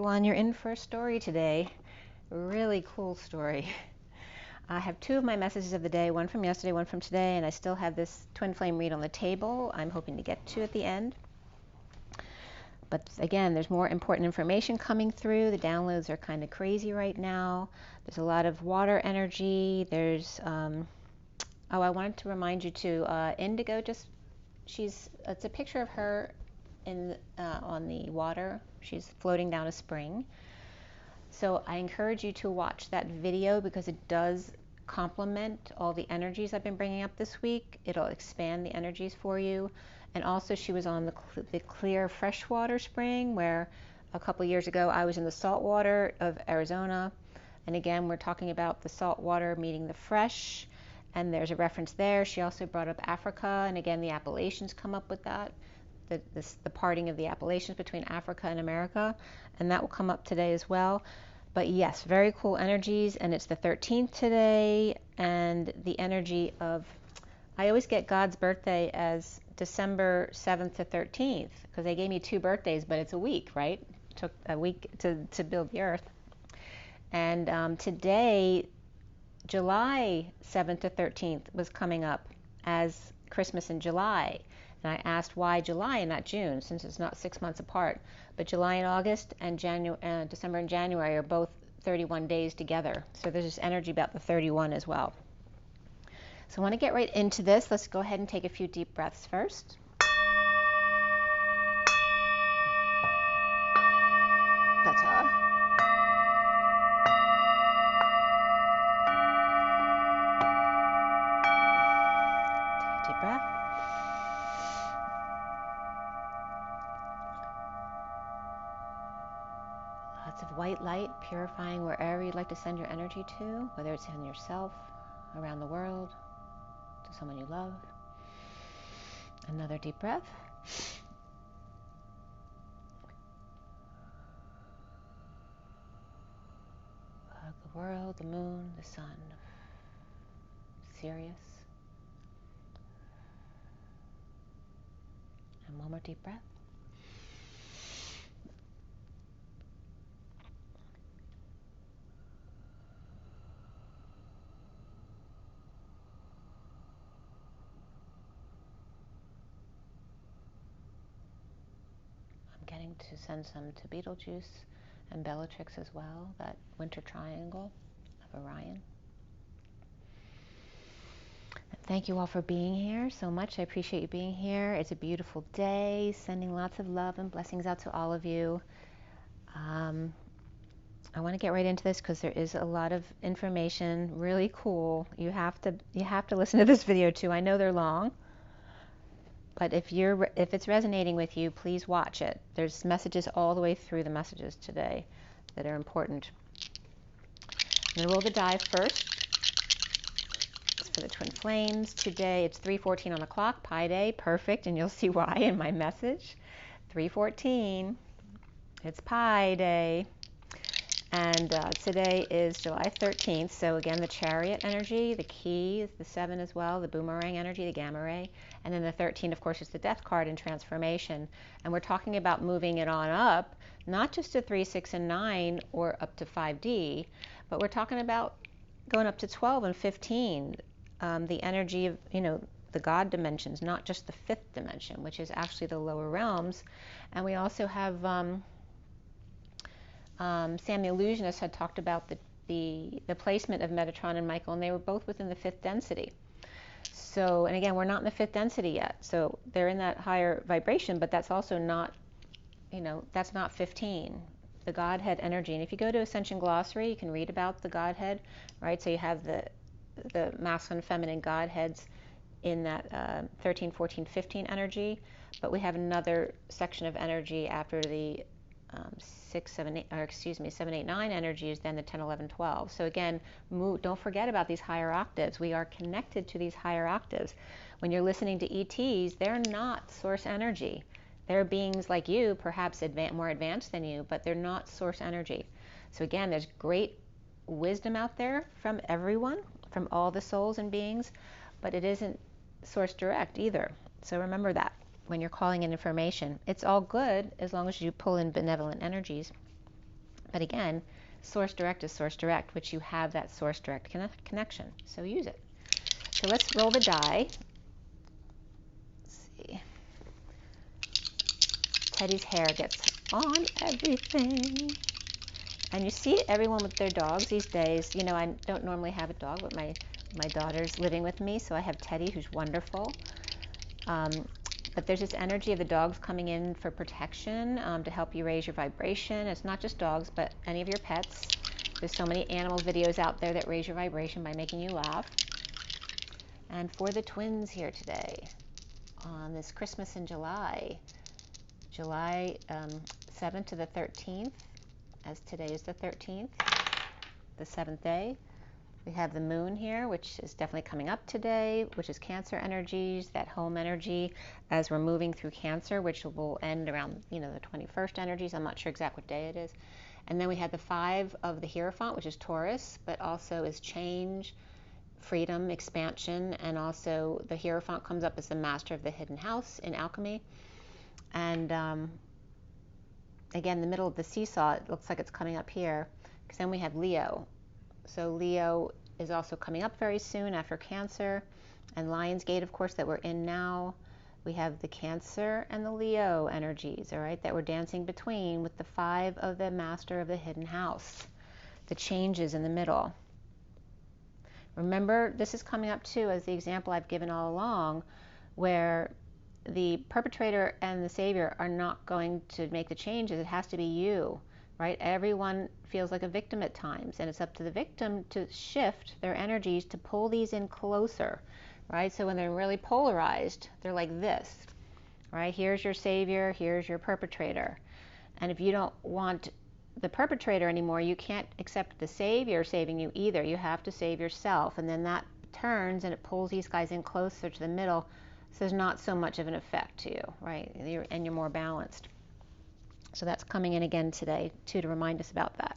everyone, you're in for a story today. A really cool story. I have two of my messages of the day, one from yesterday, one from today, and I still have this twin flame read on the table I'm hoping to get to at the end. But again, there's more important information coming through. The downloads are kind of crazy right now. There's a lot of water energy. There's, I wanted to remind you too, Indigo it's a picture of her on the water. She's floating down a spring. So I encourage you to watch that video because it does complement all the energies I've been bringing up this week. It'll expand the energies for you. And also she was on the clear freshwater spring where a couple years ago I was in the salt water of Arizona. And again, we're talking about the salt water meeting the fresh. And there's a reference there. She also brought up Africa. And again, the Appalachians come up with that. The parting of the Appalachians between Africa and America, and that will come up today as well. But yes, very cool energies, and it's the 13th today, and the energy of, I always get God's birthday as December 7th to 13th, because they gave me two birthdays, but it's a week, right? It took a week to build the earth. And today, July 7th to 13th was coming up as Christmas in July. And I asked why July and not June, since it's not 6 months apart. But July and August and December and January are both 31 days together. So there's this energy about the 31 as well. So I want to get right into this. Let's go ahead and take a few deep breaths first. Better. Take a deep breath. Lots of white light purifying wherever you'd like to send your energy to, whether it's in yourself, around the world, to someone you love. Another deep breath. Hug the world, the moon, the sun, Sirius. And one more deep breath. Getting to send some to Betelgeuse and Bellatrix as well, that winter triangle of Orion. And thank you all for being here so much. I appreciate you being here. It's a beautiful day, sending lots of love and blessings out to all of you. I want to get right into this because there is a lot of information, really cool. You have to listen to this video too. I know they're long. But if it's resonating with you, please watch it. There's messages all the way through the messages today that are important. I'm going to roll the die first. It's for the twin flames. Today it's 3:14 on the clock, Pi Day, perfect, and you'll see why in my message. 3:14. It's Pi Day. And today is July 13th, so again, the Chariot energy, the key is the 7 as well, the boomerang energy, the gamma ray, and then the 13, of course, is the death card in transformation. And we're talking about moving it on up, not just to 3, 6, and 9, or up to 5D, but we're talking about going up to 12 and 15, the energy of, the God dimensions, not just the 5th dimension, which is actually the lower realms. And we also have... Sam the Illusionist had talked about the placement of Metatron and Michael, and they were both within the 5th density. So, and again, we're not in the 5th density yet, so they're in that higher vibration, but that's also not, that's not 15, the Godhead energy. And if you go to Ascension Glossary, you can read about the Godhead, right? So you have the masculine, feminine Godheads in that 13, 14, 15 energy, but we have another section of energy after the 7, 8, 9 energy is then the 10, 11, 12. So again, don't forget about these higher octaves. We are connected to these higher octaves. When you're listening to ETs, they're not source energy. They're beings like you, perhaps more advanced than you, but they're not source energy. So again, there's great wisdom out there from everyone, from all the souls and beings, but it isn't source direct either. So remember that when you're calling in information. It's all good as long as you pull in benevolent energies. But again, source direct is source direct, which you have that source direct connection. So use it. So let's roll the die. Let's see. Teddy's hair gets on everything. And you see everyone with their dogs these days. You know, I don't normally have a dog, but my daughter's living with me, so I have Teddy, who's wonderful. But there's this energy of the dogs coming in for protection, to help you raise your vibration. It's not just dogs, but any of your pets. There's so many animal videos out there that raise your vibration by making you laugh. And for the twins here today, on this Christmas in July 7th to the 13th, as today is the 13th, the 7th day. We have the moon here, which is definitely coming up today, which is Cancer energies, that home energy as we're moving through Cancer, which will end around, the 21st energies. I'm not sure exactly what day it is. And then we have the 5 of the Hierophant, which is Taurus, but also is change, freedom, expansion, and also the Hierophant comes up as the master of the hidden house in alchemy. And again, the middle of the seesaw, it looks like it's coming up here, because then we have Leo. So Leo is also coming up very soon after Cancer, and Lionsgate, of course, that we're in now. We have the Cancer and the Leo energies, all right, that we're dancing between with the 5 of the master of the hidden house, the changes in the middle. Remember, this is coming up too as the example I've given all along, where the perpetrator and the savior are not going to make the changes. It has to be you, right? Everyone feels like a victim at times, and it's up to the victim to shift their energies to pull these in closer, right? So when they're really polarized, they're like this, right? Here's your savior, here's your perpetrator. And if you don't want the perpetrator anymore, you can't accept the savior saving you either. You have to save yourself, and then that turns and it pulls these guys in closer to the middle. So there's not so much of an effect to you, right? And you're more balanced. So that's coming in again today, too, to remind us about that.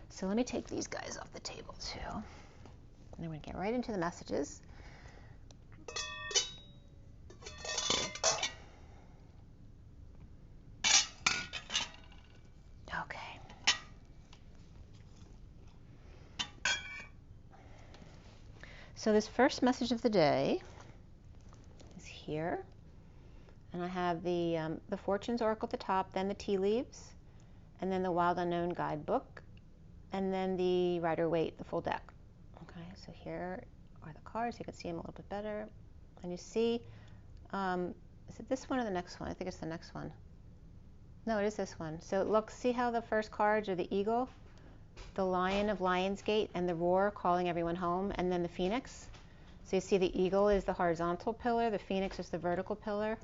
So let me take these guys off the table, too. And then we're going to get right into the messages. Okay. So this first message of the day here, and I have the Fortunes Oracle at the top, then the tea leaves, and then the Wild Unknown Guidebook, and then the Rider-Waite, the full deck. Okay, so here are the cards. You can see them a little bit better, and you see, is it this one or the next one? I think it's the next one. No, it is this one. So look, see how the first cards are the eagle, the lion of Lionsgate, and the roar calling everyone home, and then the phoenix. So you see the eagle is the horizontal pillar, the phoenix is the vertical pillar,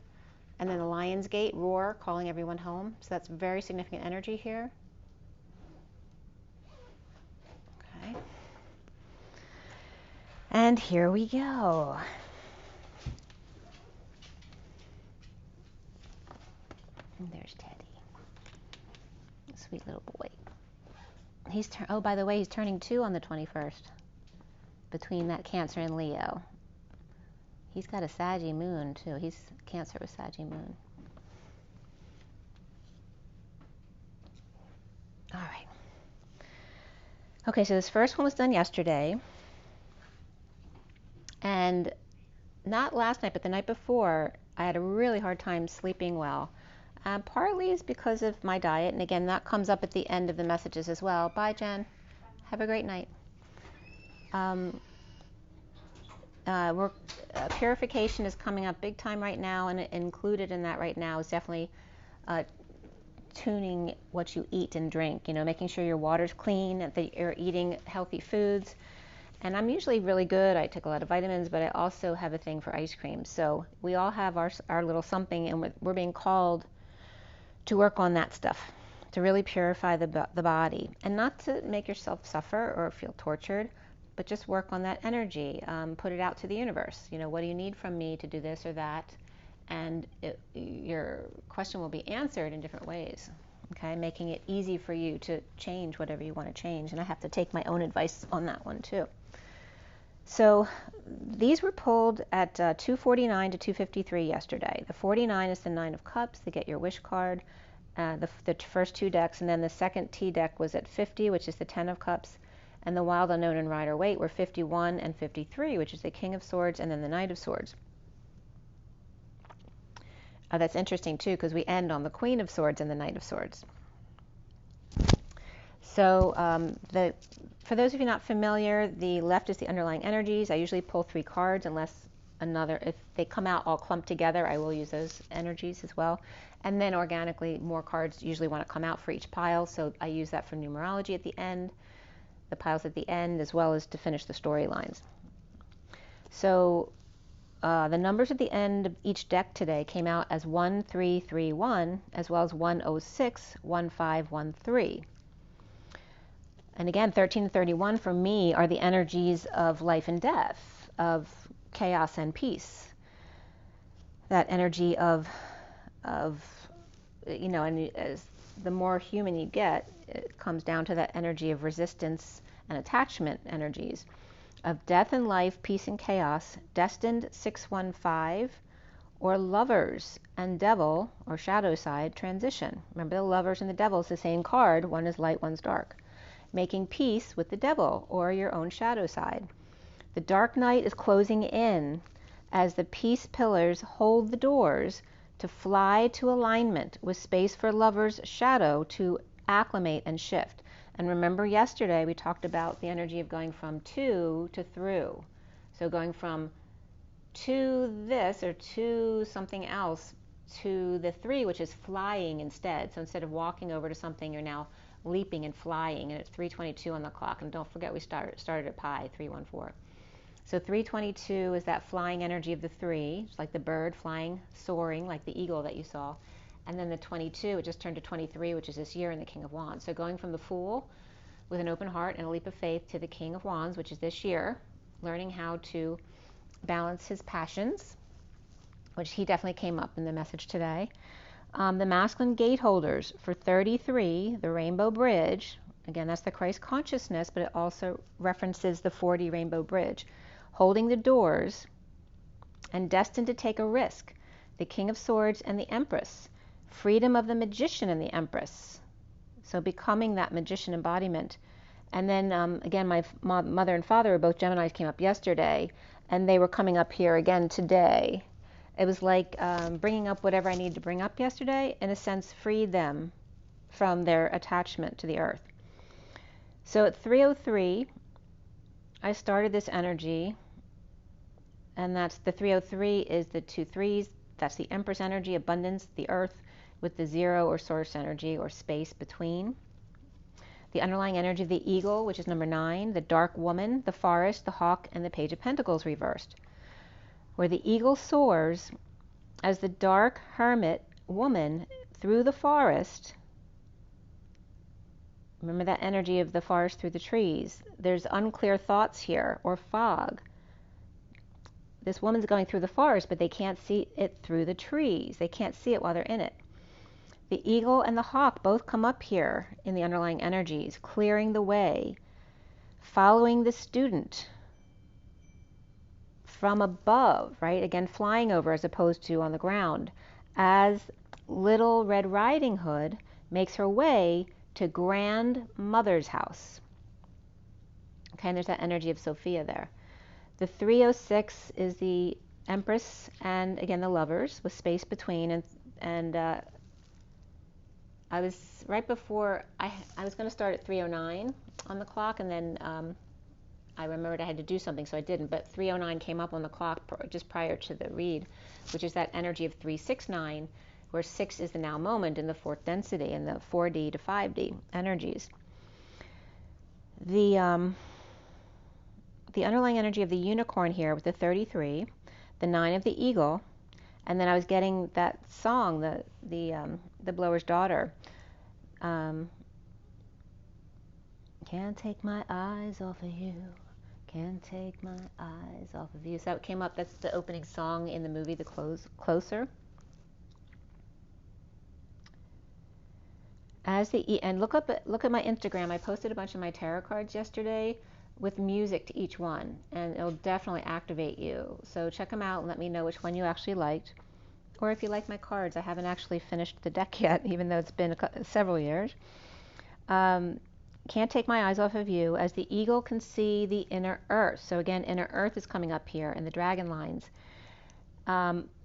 and then the Lionsgate, roar, calling everyone home. So that's very significant energy here. Okay. And here we go. And there's Teddy. Sweet little boy. Oh, by the way, he's turning 2 on the 21st. Between that Cancer and Leo. He's got a Saggy moon, too. He's Cancer with Saggy moon. All right. Okay, so this first one was done yesterday. And not last night, but the night before, I had a really hard time sleeping well. Partly is because of my diet. And again, that comes up at the end of the messages as well. Bye, Jen. Have a great night. Purification is coming up big time right now, and included in that right now is definitely tuning what you eat and drink, making sure your water's clean, that you're eating healthy foods. And I'm usually really good. I take a lot of vitamins, but I also have a thing for ice cream. So we all have our little something, and we're being called to work on that stuff, to really purify the body, and not to make yourself suffer or feel tortured, but just work on that energy, put it out to the universe. What do you need from me to do this or that? And your question will be answered in different ways, okay? Making it easy for you to change whatever you want to change. And I have to take my own advice on that one too. So these were pulled at 2:49 to 2:53 yesterday. The 49 is the 9 of Cups, the Get Your Wish card. the first two decks, and then the second T deck was at 50, which is the 10 of Cups, and the Wild, Unknown, and Rider Waite were 51 and 53, which is the King of Swords and then the Knight of Swords. That's interesting too, because we end on the Queen of Swords and the Knight of Swords. So for those of you not familiar, the left is the underlying energies. I usually pull 3 cards unless if they come out all clumped together, I will use those energies as well. And then organically, more cards usually want to come out for each pile, so I use that for numerology at the end, the piles at the end, as well as to finish the storylines. So the numbers at the end of each deck today came out as 1331, as well as 106, 1513. And again, 13 and 31 for me are the energies of life and death, of chaos and peace. That energy of and as the more human you get, it comes down to that energy of resistance and attachment energies of death and life, peace and chaos, destined 615, or lovers and devil or shadow side transition. Remember, the lovers and the devil is the same card. One is light, one's dark. Making peace with the devil or your own shadow side. The dark night is closing in as the peace pillars hold the doors to fly to alignment with space for lovers' shadow to acclimate and shift. And remember yesterday we talked about the energy of going from to through. So going from to this or to something else to the 3, which is flying instead. So instead of walking over to something, you're now leaping and flying, and it's 3:22 on the clock. And don't forget we started at pi, 314. So 3:22 is that flying energy of the 3. It's like the bird flying, soaring, like the eagle that you saw. And then the 22, it just turned to 23, which is this year in the King of Wands. So going from the Fool with an open heart and a leap of faith to the King of Wands, which is this year, learning how to balance his passions, which he definitely came up in the message today. The masculine gate holders for 33, the Rainbow Bridge. Again, that's the Christ consciousness, but it also references the 40 Rainbow Bridge. Holding the doors and destined to take a risk. The King of Swords and the Empress. Freedom of the Magician and the Empress. So becoming that magician embodiment. And then again, my mother and father were both Geminis, came up yesterday, and they were coming up here again today. It was like bringing up whatever I needed to bring up yesterday, in a sense, freed them from their attachment to the earth. So at 3:03, I started this energy, and that's the 3:03 is the 2 3s. That's the Empress energy, abundance, the earth, with the 0 or source energy or space between. The underlying energy of the eagle, which is number 9, the dark woman, the forest, the hawk, and the Page of Pentacles reversed. Where the eagle soars as the dark hermit woman through the forest. Remember that energy of the forest through the trees. There's unclear thoughts here, or fog. This woman's going through the forest, but they can't see it through the trees. They can't see it while they're in it. The eagle and the hawk both come up here in the underlying energies, clearing the way, following the student from above, right? Again, flying over as opposed to on the ground, as Little Red Riding Hood makes her way to grandmother's house. Okay, and there's that energy of Sophia there. The 3:06 is the Empress and again the lovers with space between, and I was right before I was going to start at 3:09 on the clock, and then I remembered I had to do something, so I didn't. But 3:09 came up on the clock just prior to the read, which is that energy of 369, where 6 is the now moment in the 4th density and the 4D to 5D energies. The underlying energy of the unicorn here with the 33, the 9 of the eagle, and then I was getting that song, the Blower's Daughter. Can't take my eyes off of you. Can't take my eyes off of you. So that came up. That's the opening song in the movie The Closer. And look at my Instagram. I posted a bunch of my tarot cards yesterday with music to each one, and it'll definitely activate you. So check them out and let me know which one you actually liked. or if you like my cards, I haven't actually finished the deck yet, even though it's been several years. Can't take my eyes off of you, as the eagle can see the inner earth. So again, inner earth is coming up here in the dragon lines.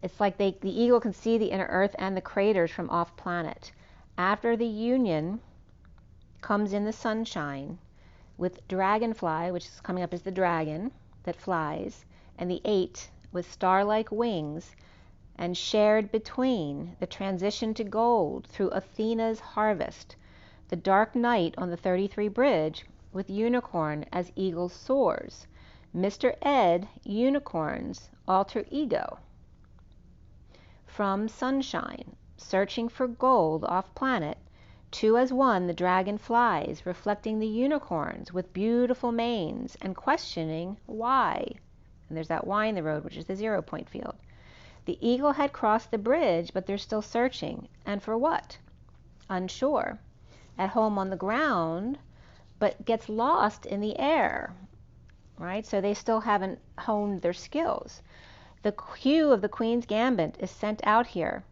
It's like the eagle can see the inner earth and the craters from off planet. After the union comes in the sunshine with dragonfly, which is coming up as the dragon that flies, and the 8 with star-like wings, and shared between the transition to gold through Athena's harvest, the dark night on the 33 bridge with unicorn as eagle soars, Mr. Ed, unicorn's alter ego. From sunshine, searching for gold off planet, 2 as 1 the dragon flies, reflecting the unicorns with beautiful manes and questioning why. And there's that Y in the road, which is the 0 point field. The eagle had crossed the bridge, but they're still searching. And for what? Unsure. At home on the ground, but gets lost in the air, right? So they still haven't honed their skills. The cue of the Queen's Gambit is sent out here,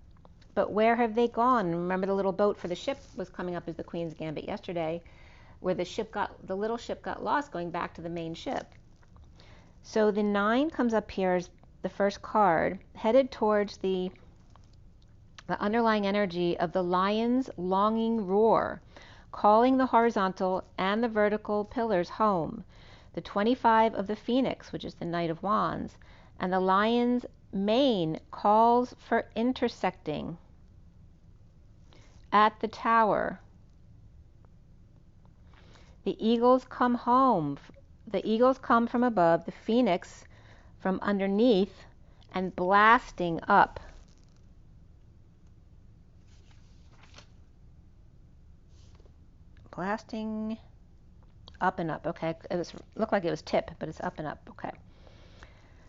but where have they gone? Remember the little boat for the ship was coming up as the Queen's Gambit yesterday, where the little ship got lost going back to the main ship. So the 9 comes up here as the first card, headed towards the underlying energy of the lion's longing roar, calling the horizontal and the vertical pillars home. The 25 of the Phoenix, which is the Knight of Wands, and the lion's mane calls for intersecting at the tower. The eagles come home. The eagles come from above, the Phoenix from underneath, and blasting up. Blasting up and up. Okay, it looked like it was tip, but it's up and up. Okay.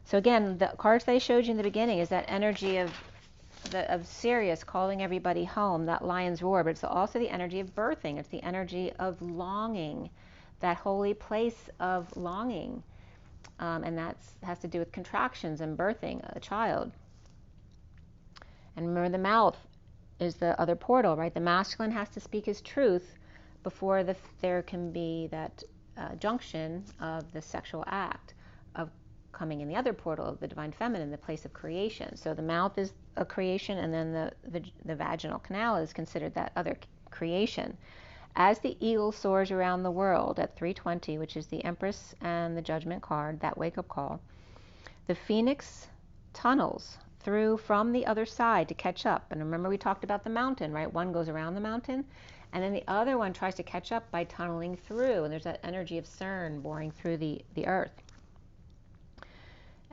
So again, the cards that I showed you in the beginning is that energy of Sirius calling everybody home, that lion's roar, but it's also the energy of birthing. It's the energy of longing, that holy place of longing. And that has to do with contractions and birthing a child. And remember, the mouth is the other portal, right? The masculine has to speak his truth before there can be that junction of the sexual act of coming in the other portal of the divine feminine, the place of creation. So the mouth is a creation, and then the vaginal canal is considered that other creation. As the eagle soars around the world at 320, which is the Empress and the Judgment card, that wake-up call, the Phoenix tunnels through from the other side to catch up. And remember, we talked about the mountain, right? One goes around the mountain, and then the other one tries to catch up by tunneling through. And there's that energy of CERN boring through the earth.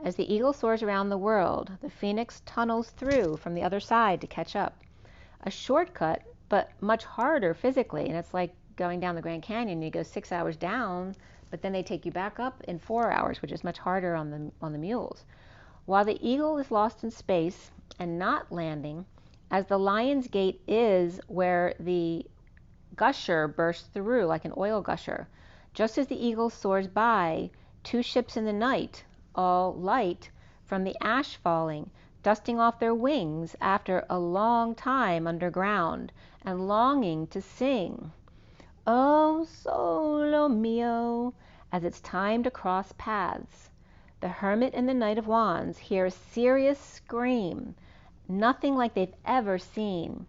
As the eagle soars around the world, the Phoenix tunnels through from the other side to catch up. A shortcut, but much harder physically. And it's like going down the Grand Canyon. You go 6 hours down, but then they take you back up in 4 hours, which is much harder on the mules. While the eagle is lost in space and not landing, as the Lion's Gate is where the gusher bursts through like an oil gusher, just as the eagle soars by, 2 ships in the night, all light from the ash falling, dusting off their wings after a long time underground, and longing to sing, "Oh, solo mio," as it's time to cross paths. The Hermit and the Knight of Wands hear a serious scream, nothing like they've ever seen,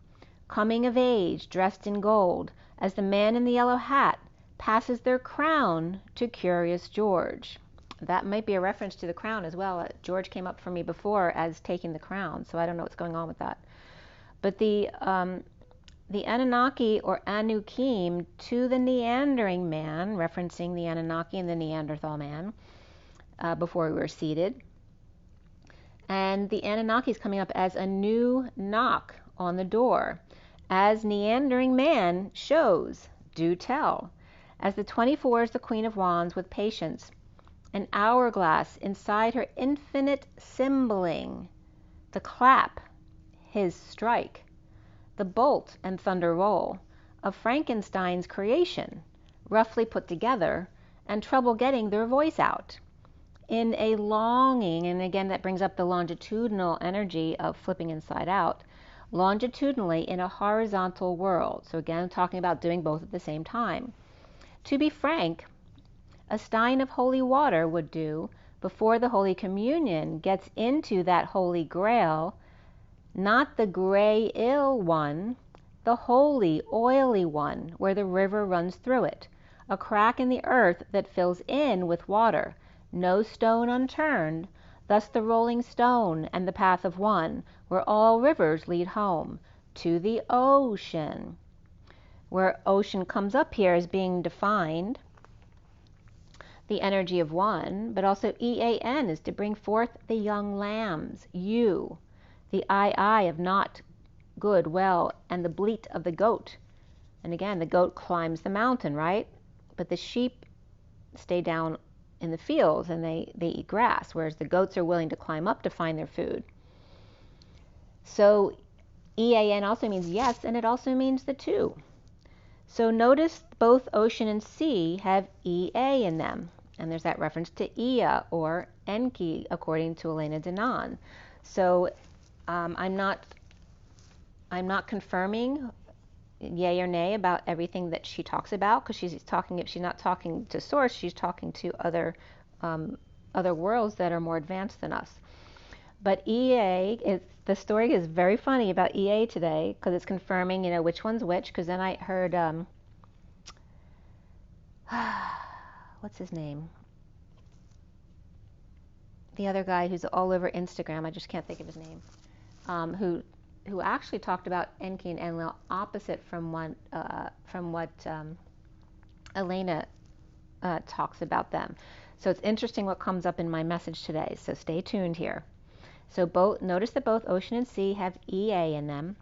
coming of age, dressed in gold, as the man in the yellow hat passes their crown to Curious George. That might be a reference to the crown as well. George came up for me before as taking the crown, so I don't know what's going on with that. But the Anunnaki or Anukim to the Neandering man, referencing the Anunnaki and the Neanderthal man before we were seated. And the Anunnaki is coming up as a new knock on the door. As Neandering man shows, do tell. As the 24 is the Queen of Wands with patience, an hourglass inside her infinite symboling, the clap, his strike, the bolt and thunder roll of Frankenstein's creation, roughly put together, and trouble getting their voice out. in a longing, and again that brings up the longitudinal energy of flipping inside out, longitudinally in a horizontal world. So again, talking about doing both at the same time. To be frank, a stein of holy water would do before the Holy Communion gets into that Holy Grail, not the gray ill one, the holy, oily one, where the river runs through it, a crack in the earth that fills in with water, no stone unturned, thus the rolling stone and the path of one, where all rivers lead home, to the ocean. Where ocean comes up here as being defined, the energy of one, but also EAN is to bring forth the young lambs, you, the I of not good, well, and the bleat of the goat. And again, the goat climbs the mountain, right? But the sheep stay down in the fields and they eat grass, whereas the goats are willing to climb up to find their food. So EAN also means yes, and it also means the two. So notice both ocean and sea have EA in them. And there's that reference to Ea or Enki, according to Elena Denon. So I'm not confirming yay or nay about everything that she talks about, because she's not talking to source, she's talking to other worlds that are more advanced than us. But EA, the story is very funny about EA today, because it's confirming, which one's which. Because then I heard, what's his name? The other guy who's all over Instagram, I just can't think of his name, who actually talked about Enki and Enlil opposite from what Elena talks about them. So it's interesting what comes up in my message today. So stay tuned here. So notice that both ocean and sea have EA in them,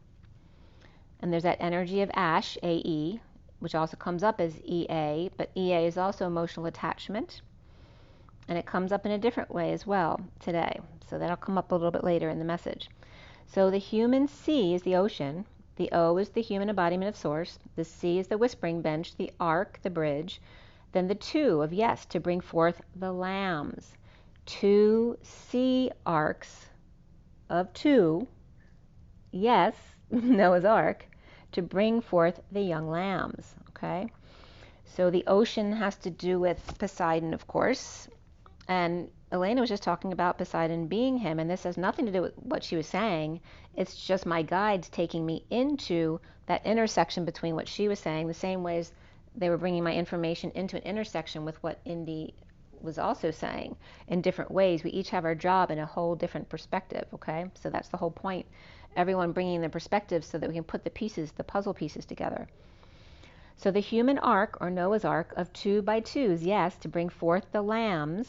and there's that energy of ash, AE, which also comes up as EA, but EA is also emotional attachment, and it comes up in a different way as well today. So that'll come up a little bit later in the message. So the human sea is the ocean, the O is the human embodiment of source, the C is the whispering bench, the ark, the bridge, then the two of yes, to bring forth the lambs. 2 sea arks of 2, yes, Noah's Ark, to bring forth the young lambs, okay? So the ocean has to do with Poseidon, of course, and Elena was just talking about Poseidon being him, and this has nothing to do with what she was saying. It's just my guides taking me into that intersection between what she was saying, the same ways they were bringing my information into an intersection with what Indy was also saying in different ways. We each have our job in a whole different perspective, okay? So that's the whole point. Everyone bringing their perspective so that we can put the puzzle pieces together. So the human ark, or Noah's Ark, of 2 by 2s, yes, to bring forth the lambs.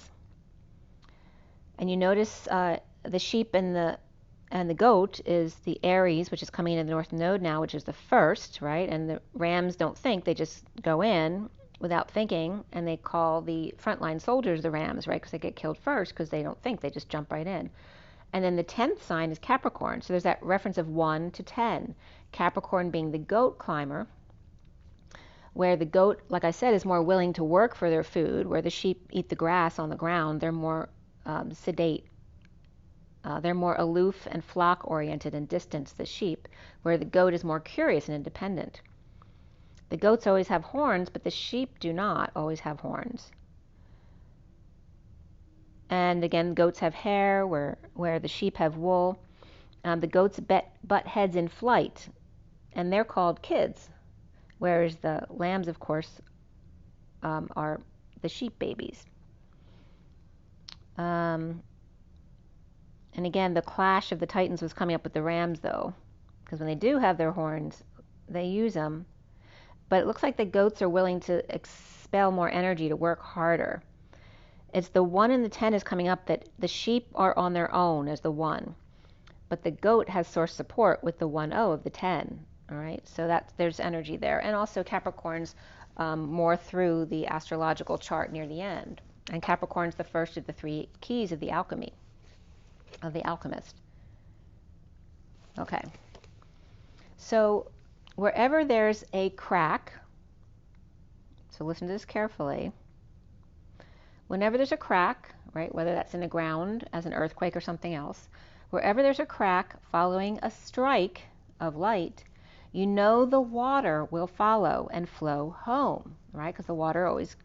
And you notice the sheep and the goat is the Aries, which is coming in the North Node now, which is the first, right? And the rams don't think, they just go in without thinking, and they call the frontline soldiers the rams, right? Because they get killed first because they don't think, they just jump right in. And then the 10th sign is Capricorn. So there's that reference of 1 to 10. Capricorn being the goat climber, where the goat, like I said, is more willing to work for their food, where the sheep eat the grass on the ground. They're more sedate. They're more aloof and flock-oriented and distant, the sheep, where the goat is more curious and independent. The goats always have horns, but the sheep do not always have horns. And again, goats have hair, where the sheep have wool. The goats butt heads in flight, and they're called kids, whereas the lambs, of course, are the sheep babies. And again, the clash of the titans was coming up with the rams, though, because when they do have their horns, they use them. But it looks like the goats are willing to expel more energy to work harder. It's the 1 and the 10 is coming up, that the sheep are on their own as the 1, but the goat has source support with the 1-0 of the 10. All right, so there's energy there, and also Capricorn's more through the astrological chart near the end. And Capricorn's the first of the 3 keys of the alchemy, of the alchemist. Okay, so wherever there's a crack, so listen to this carefully, Whenever there's a crack, right, whether that's in the ground as an earthquake or something else, wherever there's a crack following a strike of light, you know the water will follow and flow home, right? Because the water always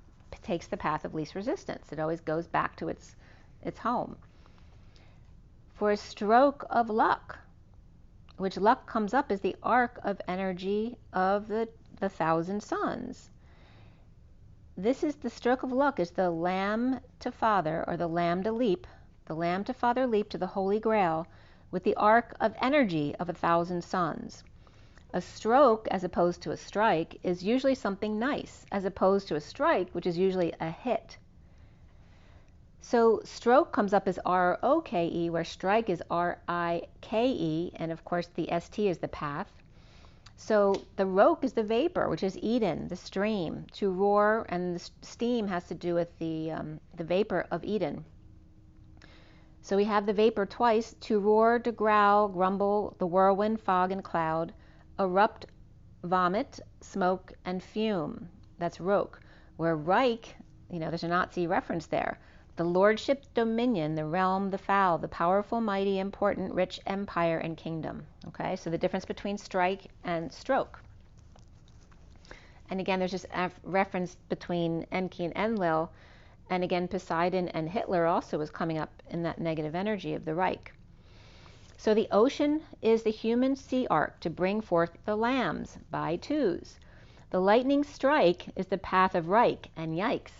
takes the path of least resistance. It always goes back to its home. For a stroke of luck, which luck comes up as the arc of energy of the 1,000 suns. This is the stroke of luck, is the lamb to father, or the lamb to leap, the lamb to father leap to the Holy Grail with the arc of energy of 1,000 suns. A stroke, as opposed to a strike, is usually something nice, as opposed to a strike, which is usually a hit. So stroke comes up as R-O-K-E, where strike is R-I-K-E, and of course the S-T is the path. So the roke is the vapor, which is Eden, the stream. To roar, and the steam has to do with the vapor of Eden. So we have the vapor twice: to roar, to growl, grumble, the whirlwind, fog, and cloud, erupt, vomit, smoke, and fume. That's roke. Where Reich, there's a Nazi reference there. The lordship, dominion, the realm, the foul, the powerful, mighty, important, rich empire and kingdom. Okay, so the difference between strike and stroke. And again, there's just a reference between Enki and Enlil. And again, Poseidon and Hitler also was coming up in that negative energy of the Reich. So the ocean is the human sea arc to bring forth the lambs by twos. The lightning strike is the path of Reich and yikes.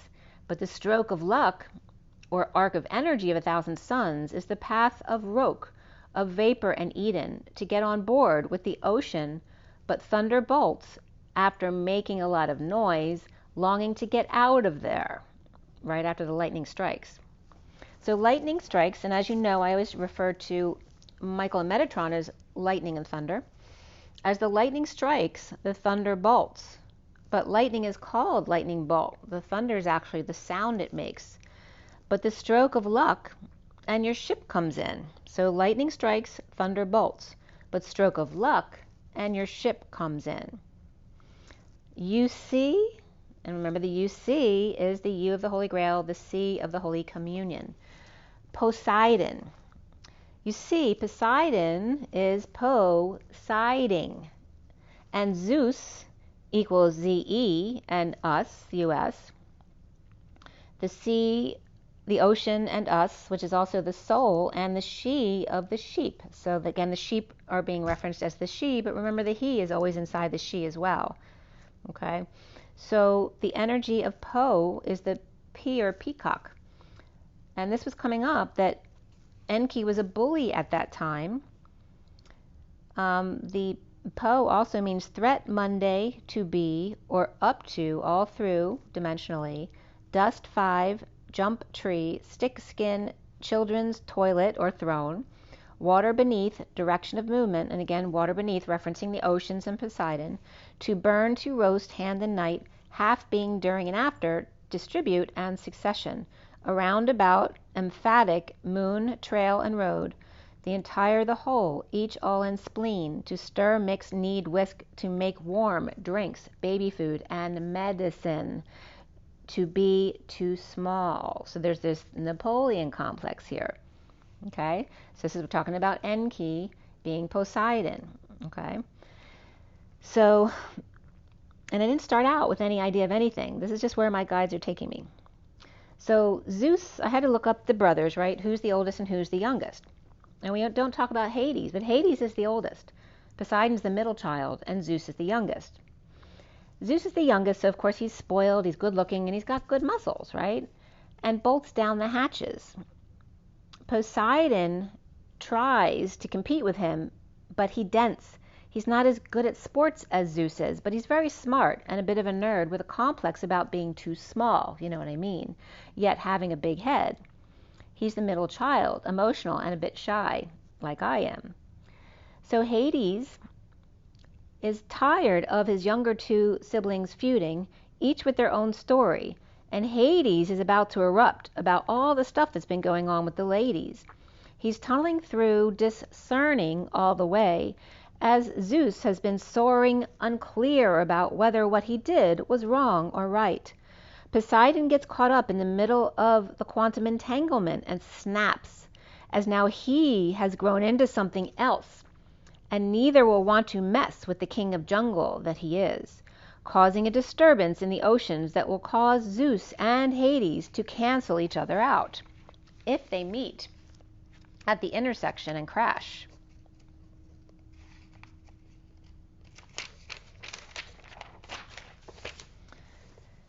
But the stroke of luck, or arc of energy of 1,000 suns, is the path of Roke, of vapor and Eden, to get on board with the ocean, but thunderbolts, after making a lot of noise, longing to get out of there, right after the lightning strikes. So lightning strikes, and as you know, I always refer to Michael and Metatron as lightning and thunder. As the lightning strikes, the thunder bolts. But lightning is called lightning bolt. The thunder is actually the sound it makes. But the stroke of luck, and your ship comes in. So lightning strikes, thunder bolts. But stroke of luck, and your ship comes in. UC, and remember the UC is the U of the Holy Grail, the C of the Holy Communion. Poseidon. You see, Poseidon is Po-siding. And Zeus equals ZE, and us, the US. The sea, the ocean, and us, which is also the soul, and the she of the sheep. So again, the sheep are being referenced as the she, but remember the he is always inside the she as well. Okay, so the energy of Po is the P, or peacock. And this was coming up that Enki was a bully at that time. The Po also means threat, Monday, to be, or up to, all through, dimensionally. Dust, 5, jump, tree, stick, skin, children's toilet or throne. Water beneath, direction of movement, and again, water beneath, referencing the oceans and Poseidon. To burn, to roast, hand and night, half being, during and after, distribute, and succession. Around, about, emphatic, moon, trail, and road. The entire, the whole, each, all, and spleen. To stir, mix, knead, whisk, to make warm, drinks, baby food, and medicine. To be too small. So there's this Napoleon complex here. Okay, so this is, we're talking about Enki being Poseidon. Okay, so, and I didn't start out with any idea of anything. This is just where my guides are taking me. So Zeus, I had to look up the brothers, right? Who's the oldest and who's the youngest? And we don't talk about Hades, but Hades is the oldest. Poseidon's the middle child, and Zeus is the youngest. Zeus is the youngest, so of course he's spoiled, he's good looking, and he's got good muscles, right? And bolts down the hatches. Poseidon tries to compete with him, but he dents. He's not as good at sports as Zeus is, but he's very smart and a bit of a nerd with a complex about being too small, you know what I mean, yet having a big head. He's the middle child, emotional and a bit shy, like I am. So Hades is tired of his younger two siblings feuding, each with their own story, and Hades is about to erupt about all the stuff that's been going on with the ladies. He's tunneling through, discerning all the way, as Zeus has been soaring unclear about whether what he did was wrong or right. Poseidon gets caught up in the middle of the quantum entanglement and snaps, as now he has grown into something else, and neither will want to mess with the king of jungle that he is, causing a disturbance in the oceans that will cause Zeus and Hades to cancel each other out if they meet at the intersection and crash.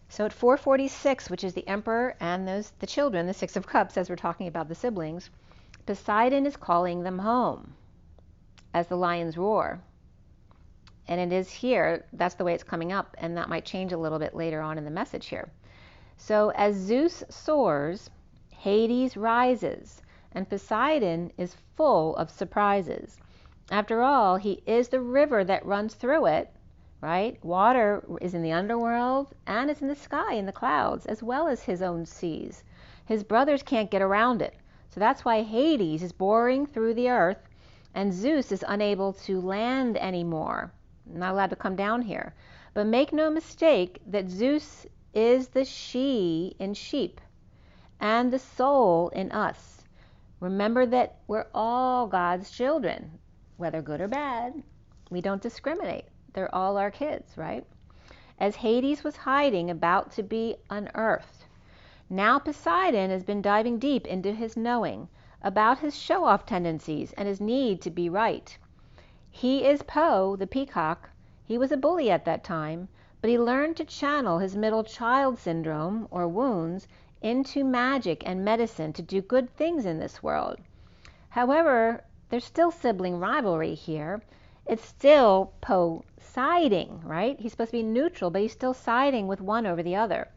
So at 446, which is the emperor and the children, the Six of Cups, as we're talking about the siblings, Poseidon is calling them home as the lions roar. And it is here, that's the way it's coming up, and that might change a little bit later on in the message here. So as Zeus soars, Hades rises, and Poseidon is full of surprises. After all, he is the river that runs through it, right? Water is in the underworld and it's in the sky, in the clouds, as well as his own seas. His brothers can't get around it. So that's why Hades is boring through the earth, and Zeus is unable to land anymore. Not allowed to come down here. But make no mistake that Zeus is the she in sheep and the soul in us. Remember that we're all God's children, whether good or bad. We don't discriminate. They're all our kids, right? As Hades was hiding, about to be unearthed, now Poseidon has been diving deep into his knowing about his show-off tendencies and his need to be right. He is Po, the peacock. He was a bully at that time, but he learned to channel his middle child syndrome, or wounds, into magic and medicine to do good things in this world. However, there's still sibling rivalry here. It's still Po siding, right? He's supposed to be neutral, but he's still siding with one over the other.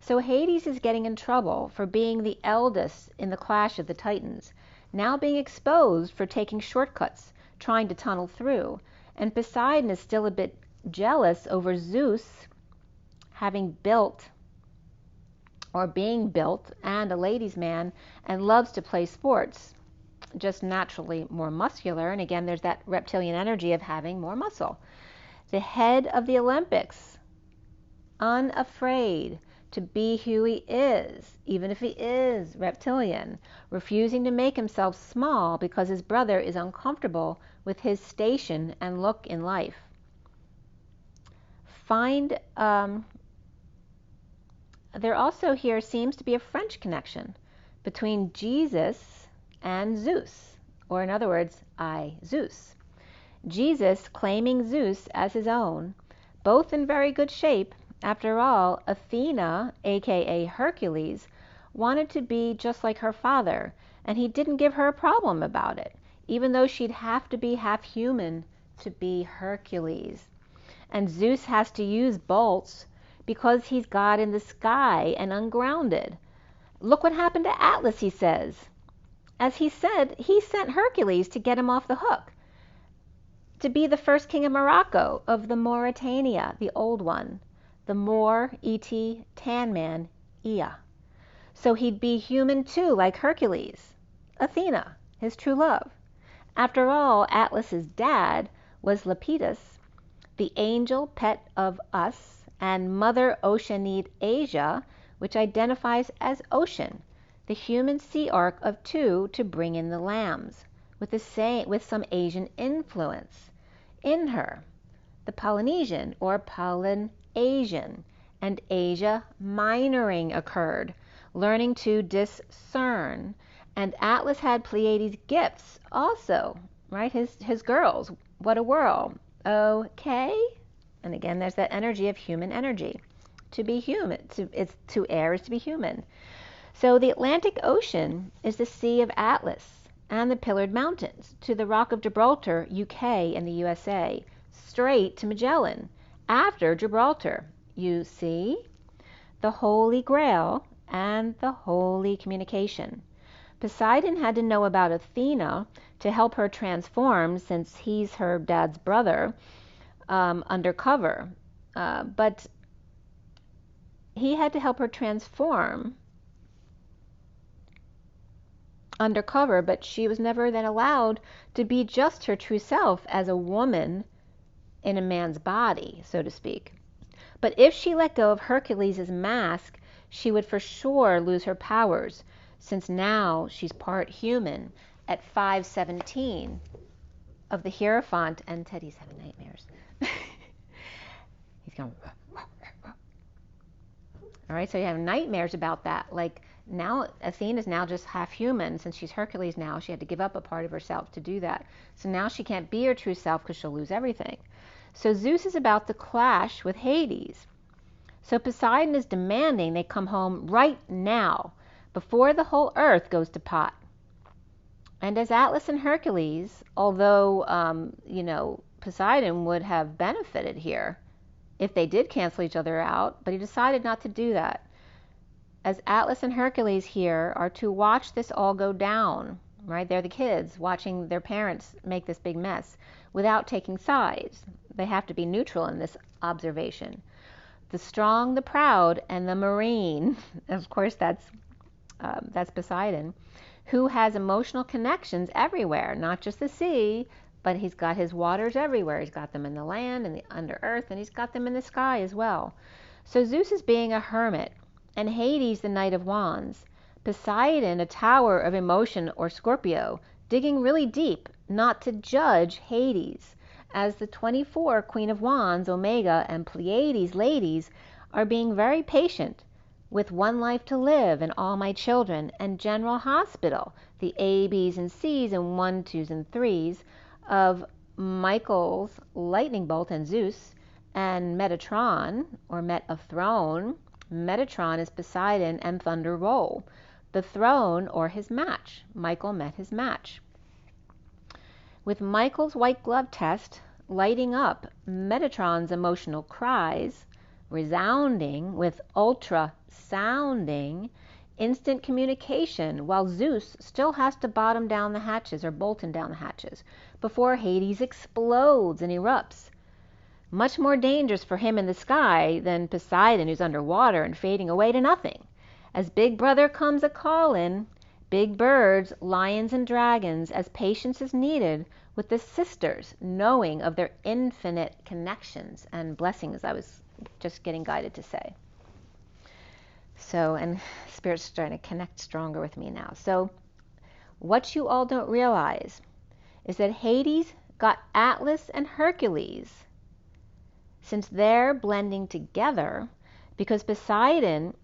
So Hades is getting in trouble for being the eldest in the clash of the Titans, now being exposed for taking shortcuts, trying to tunnel through. And Poseidon is still a bit jealous over Zeus having built, or being built, and a ladies' man, and loves to play sports, just naturally more muscular. And again, there's that reptilian energy of having more muscle. The head of the Olympics, unafraid to be who he is, even if he is reptilian, refusing to make himself small because his brother is uncomfortable with his station and look in life. There also here seems to be a French connection between Jesus and Zeus, or in other words, I, Zeus. Jesus claiming Zeus as his own, both in very good shape. After all, Athena, aka Hercules, wanted to be just like her father, and he didn't give her a problem about it, even though she'd have to be half human to be Hercules. And Zeus has to use bolts because he's God in the sky and ungrounded. Look what happened to Atlas, he says. As he said, he sent Hercules to get him off the hook, to be the first king of Morocco, of the Mauritania, the old one. The Moor, E.T., Tan Man, Ea. So he'd be human too, like Hercules. Athena, his true love. After all, Atlas's dad was Lepidus, the angel pet of us, and Mother Oceanid Asia, which identifies as ocean, the human sea ark of two to bring in the lambs, with some Asian influence in her. The Polynesian, or Polynesian, and Asia minoring occurred, learning to discern. And Atlas had Pleiades gifts also, right? His girls. What a whirl. Okay. And again, there's that energy of human energy. To be human, to err is to be human. So the Atlantic Ocean is the Sea of Atlas and the Pillared Mountains, to the Rock of Gibraltar, UK and the USA, straight to Magellan. After Gibraltar, you see, the Holy Grail and the Holy Communication. Poseidon had to know about Athena to help her transform, since he's her dad's brother, undercover. But he had to help her transform undercover, but she was never then allowed to be just her true self as a woman in a man's body, so to speak. But if she let go of Hercules' mask, she would for sure lose her powers, since now she's part human at 517 of the Hierophant, and Teddy's having nightmares. He's going, all right, so you have nightmares about that. Like, now Athena's now just half human. Since she's Hercules now, she had to give up a part of herself to do that. So now she can't be her true self because she'll lose everything. So Zeus is about to clash with Hades. So Poseidon is demanding they come home right now, before the whole earth goes to pot. And as Atlas and Hercules, although, Poseidon would have benefited here if they did cancel each other out, but he decided not to do that. As Atlas and Hercules here are to watch this all go down, right? They're the kids watching their parents make this big mess without taking sides. They have to be neutral in this observation. The strong, the proud, and the marine, of course that's Poseidon, who has emotional connections everywhere, not just the sea, but he's got his waters everywhere. He's got them in the land and the under earth, and he's got them in the sky as well. So Zeus is being a hermit, and Hades the Knight of Wands. Poseidon, a tower of emotion, or Scorpio, digging really deep, not to judge Hades, as the 24 Queen of Wands, Omega, and Pleiades ladies are being very patient with one life to live and all my children, and General Hospital, the A, B's, and C's, and 1, 2s, and 3s of Michael's lightning bolt and Zeus, and Metatron, or Met of Throne. Metatron is Poseidon and Thunder Roll, the throne, or his match. Michael met his match. With Michael's white glove test lighting up Metatron's emotional cries, resounding with ultra sounding instant communication, while Zeus still has to bottom down the hatches, or bolton down the hatches, before Hades explodes and erupts. Much more dangerous for him in the sky than Poseidon, who's underwater and fading away to nothing. As Big Brother comes a-callin', big birds, lions, and dragons, as patience is needed with the sisters, knowing of their infinite connections and blessings, I was just getting guided to say. So, and Spirit's starting to connect stronger with me now. So, what you all don't realize is that Hades got Atlas and Hercules, since they're blending together, because Poseidon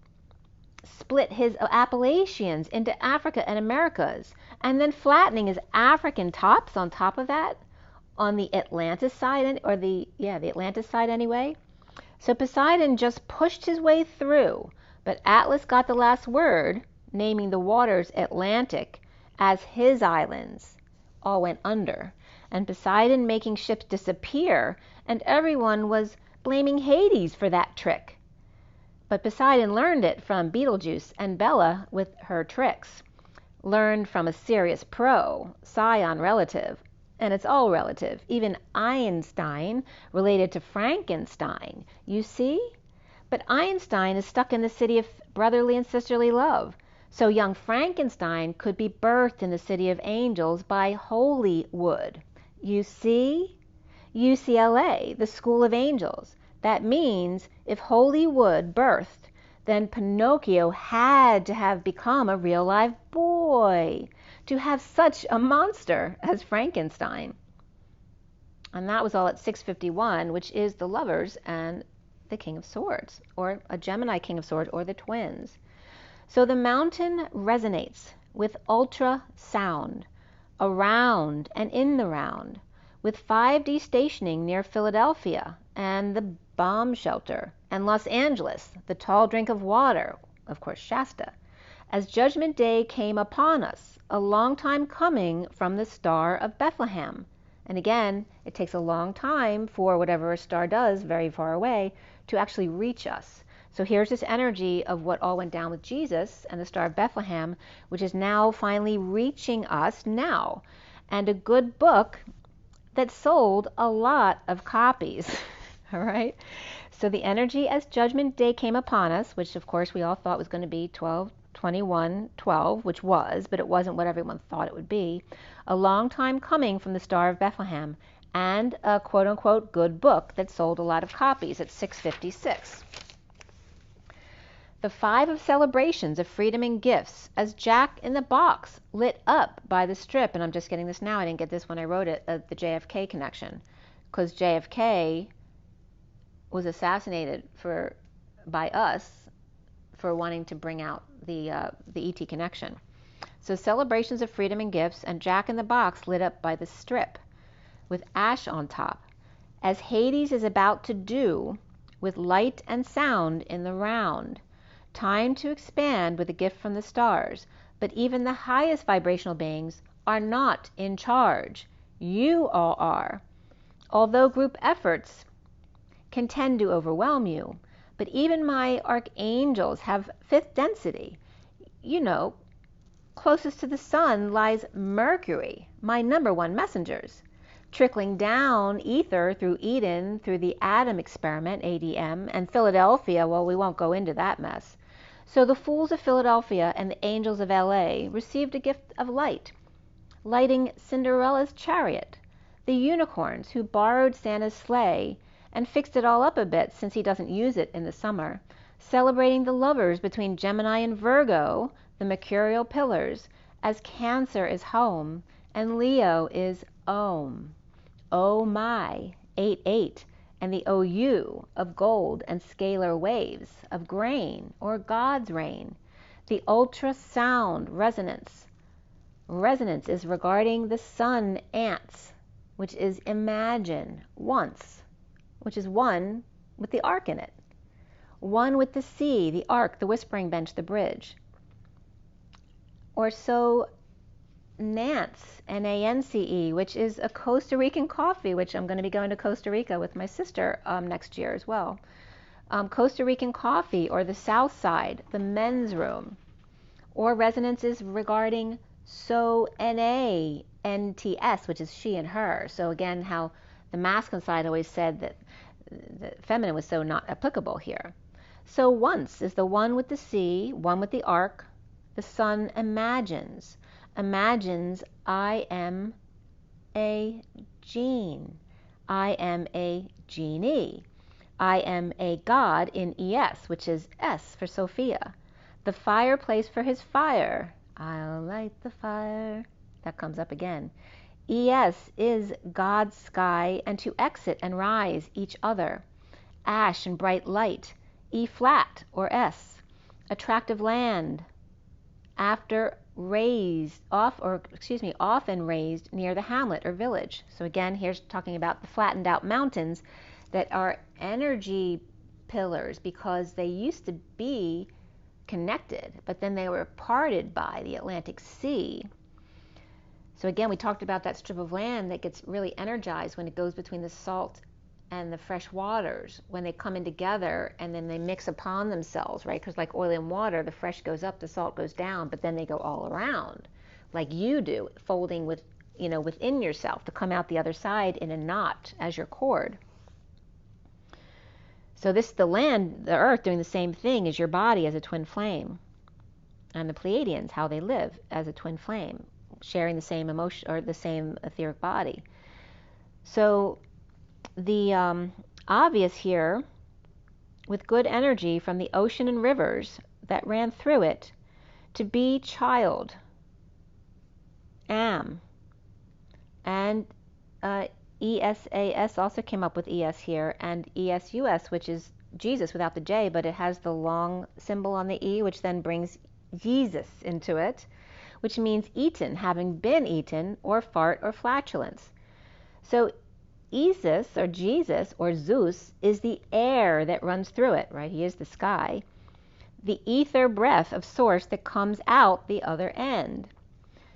split his Appalachians into Africa and Americas, and then flattening his African tops on top of that, on the Atlantis side, or the Atlantis side anyway. So Poseidon just pushed his way through, but Atlas got the last word, naming the waters Atlantic as his islands all went under, and Poseidon making ships disappear, and everyone was blaming Hades for that trick. But Poseidon learned it from Beetlejuice, and Bella, with her tricks, learned from a serious pro, scion relative, and it's all relative. Even Einstein related to Frankenstein, you see? But Einstein is stuck in the city of brotherly and sisterly love. So young Frankenstein could be birthed in the city of angels by Holywood. You see? UCLA, the School of Angels. That means if Holywood birthed, then Pinocchio had to have become a real live boy to have such a monster as Frankenstein. And that was all at 651, which is the Lovers and the King of Swords, or a Gemini King of Swords, or the twins. So the mountain resonates with ultra sound around and in the round, with 5D stationing near Philadelphia and the bomb shelter, and Los Angeles, the tall drink of water, of course Shasta, as Judgment Day came upon us, a long time coming from the Star of Bethlehem. And again, it takes a long time for whatever a star does, very far away, to actually reach us. So here's this energy of what all went down with Jesus and the Star of Bethlehem, which is now finally reaching us now. And a good book that sold a lot of copies. All right? So the energy as Judgment Day came upon us, which of course we all thought was going to be 12/21/12, which was, but it wasn't what everyone thought it would be, a long time coming from the Star of Bethlehem, and a quote-unquote good book that sold a lot of copies at 656. The 5 of celebrations of freedom and gifts as Jack in the Box lit up by the strip. And I'm just getting this now. I didn't get this when I wrote it, the JFK connection. Because JFK was assassinated by us for wanting to bring out the ET connection. So celebrations of freedom and gifts and Jack in the Box lit up by the strip with ash on top, as Hades is about to do with light and sound in the round. Time to expand with a gift from the stars, but even the highest vibrational beings are not in charge. You all are. Although group efforts can tend to overwhelm you, but even my archangels have 5th density. You know, closest to the sun lies Mercury, my #1 messengers, trickling down ether through Eden, through the atom experiment, ADM, and Philadelphia. Well, we won't go into that mess. So the fools of Philadelphia and the angels of LA received a gift of light, lighting Cinderella's chariot, the unicorns who borrowed Santa's sleigh and fixed it all up a bit since he doesn't use it in the summer, celebrating the lovers between Gemini and Virgo, the mercurial pillars, as Cancer is home and Leo is Om. Oh my, 8-8, and the OU of gold and scalar waves of grain or God's rain. The ultrasound resonance. Resonance is regarding the sun ants, which is imagine once, which is one with the ark in it. One with the sea, the ark, the whispering bench, the bridge. Or so Nance, N-A-N-C-E, which is a Costa Rican coffee, which I'm going to be going to Costa Rica with my sister next year as well. Costa Rican coffee, or the South Side, the men's room. Or resonances regarding so N-A-N-T-S, which is she and her. So again, how the masculine side always said that the feminine was so not applicable here. So once is the one with the sea, one with the ark. The sun imagines. Imagines I am a gene. I am a genie. I am a god in ES, which is S for Sophia. The fireplace for his fire. I'll light the fire. That comes up again. ES is God's sky, and to exit and rise each other. Ash and bright light. E flat or S. Attractive land. Often raised near the hamlet or village. So again, here's talking about the flattened out mountains that are energy pillars because they used to be connected, but then they were parted by the Atlantic Sea. So again, we talked about that strip of land that gets really energized when it goes between the salt and the fresh waters, when they come in together and then they mix upon themselves, right? Because like oil and water, the fresh goes up, the salt goes down, but then they go all around, like you do, folding with, within yourself to come out the other side in a knot as your cord. So this, the land, the earth, doing the same thing as your body as a twin flame. And the Pleiadians, how they live as a twin flame, sharing the same emotion or the same etheric body. So the obvious here, with good energy from the ocean and rivers that ran through it, to be child, am, and ESAS also came up with ES here, and ESUS, which is Jesus without the J, but it has the long symbol on the E, which then brings Jesus into it, which means eaten, having been eaten, or fart or flatulence. So Isis, or Jesus, or Zeus, is the air that runs through it, right? He is the sky. The ether breath of source that comes out the other end.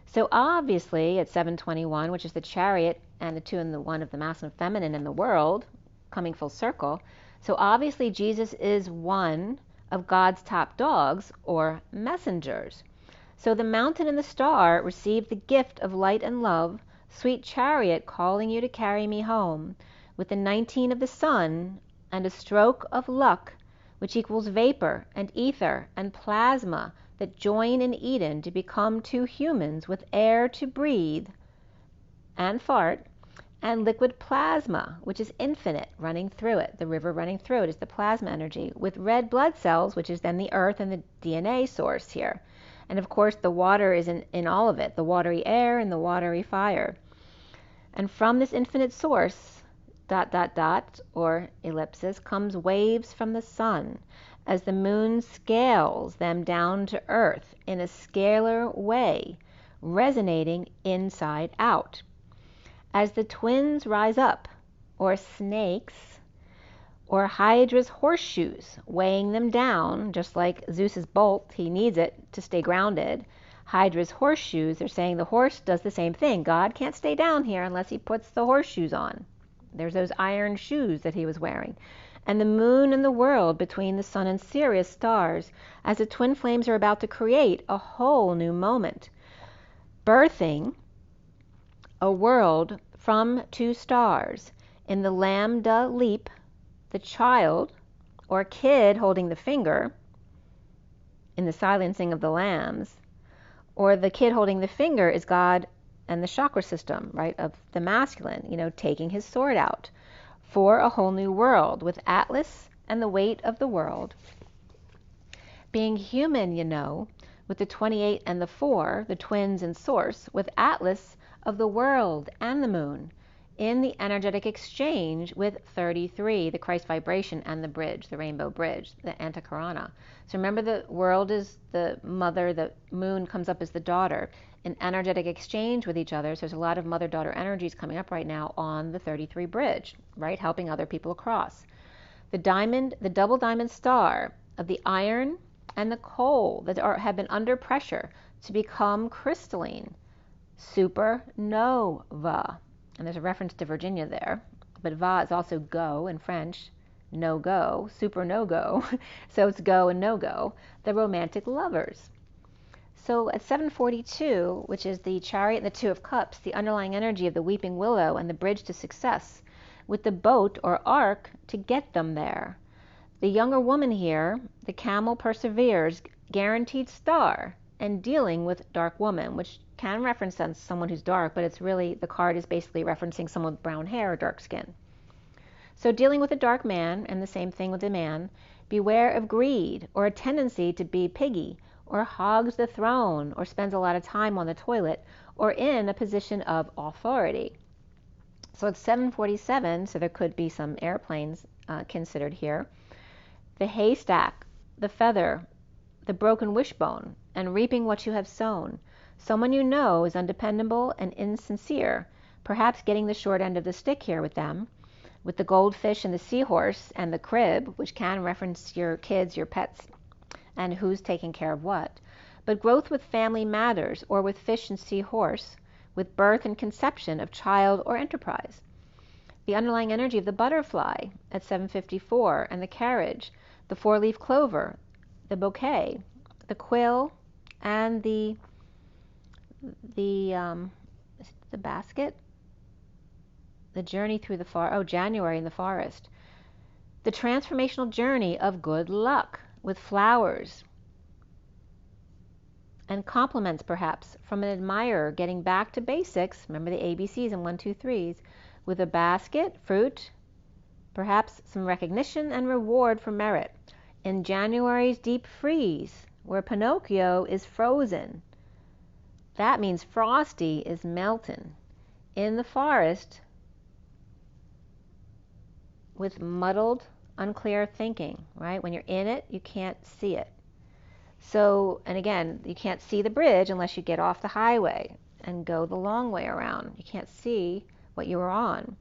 So obviously at 721, which is the chariot and the 2 and the 1 of the masculine and feminine in the world, coming full circle. So obviously Jesus is one of God's top dogs, or messengers. So the mountain and the star received the gift of light and love, sweet chariot calling you to carry me home, with the 19 of the sun and a stroke of luck, which equals vapor and ether and plasma that join in Eden to become 2 humans with air to breathe and fart, and liquid plasma, which is infinite, running through it. The river running through it is the plasma energy, with red blood cells, which is then the earth and the DNA source here. And of course, the water is in all of it, the watery air and the watery fire. And from this infinite source, ... or ellipsis, comes waves from the sun, as the moon scales them down to earth in a scalar way, resonating inside out. As the twins rise up, or snakes, or Hydra's horseshoes, weighing them down, just like Zeus's bolt, he needs it to stay grounded. Hydra's horseshoes, they're saying the horse does the same thing. God can't stay down here unless he puts the horseshoes on. There's those iron shoes that he was wearing. And the moon and the world between the sun and Sirius stars, as the twin flames are about to create a whole new moment, birthing a world from two stars. In the lambda leap, the child or kid holding the finger in the silencing of the lambs, or the kid holding the finger is God and the chakra system, right, of the masculine, taking his sword out for a whole new world with Atlas and the weight of the world. Being human, with the 28 and the 4, the twins and source, with Atlas of the world and the moon, in the energetic exchange with 33, the Christ vibration and the bridge, the rainbow bridge, the Antakarana. So remember, the world is the mother, the moon comes up as the daughter, in energetic exchange with each other. So there's a lot of mother-daughter energies coming up right now on the 33 bridge, right, helping other people across. The diamond, the double diamond star of the iron and the coal that have been under pressure to become crystalline, supernova. And there's a reference to Virginia there, but va is also go in French, no go, super no go, so it's go and no go, the romantic lovers. So at 742, which is the chariot and the 2 of cups, the underlying energy of the weeping willow and the bridge to success, with the boat or ark to get them there. The younger woman here, the camel perseveres, guaranteed star, and dealing with dark woman, which can reference someone who's dark, but it's really, the card is basically referencing someone with brown hair or dark skin. So dealing with a dark man, and the same thing with a man, beware of greed or a tendency to be piggy, or hogs the throne, or spends a lot of time on the toilet, or in a position of authority. So it's 747, so there could be some airplanes considered here. The haystack, the feather, the broken wishbone, and reaping what you have sown. Someone you know is undependable and insincere, perhaps getting the short end of the stick here with them, with the goldfish and the seahorse and the crib, which can reference your kids, your pets, and who's taking care of what. But growth with family matters, or with fish and seahorse, with birth and conception of child or enterprise. The underlying energy of the butterfly at 754, and the carriage, the 4-leaf clover, the bouquet, the quill, and the basket, the journey through the January in the forest, the transformational journey of good luck with flowers and compliments, perhaps from an admirer, getting back to basics. Remember the ABCs and 1, 2, 3s, with a basket, fruit, perhaps some recognition and reward for merit. In January's deep freeze, where Pinocchio is frozen, that means Frosty is melting in the forest with muddled, unclear thinking, right? When you're in it, you can't see it. So, and again, you can't see the bridge unless you get off the highway and go the long way around. You can't see what you were on.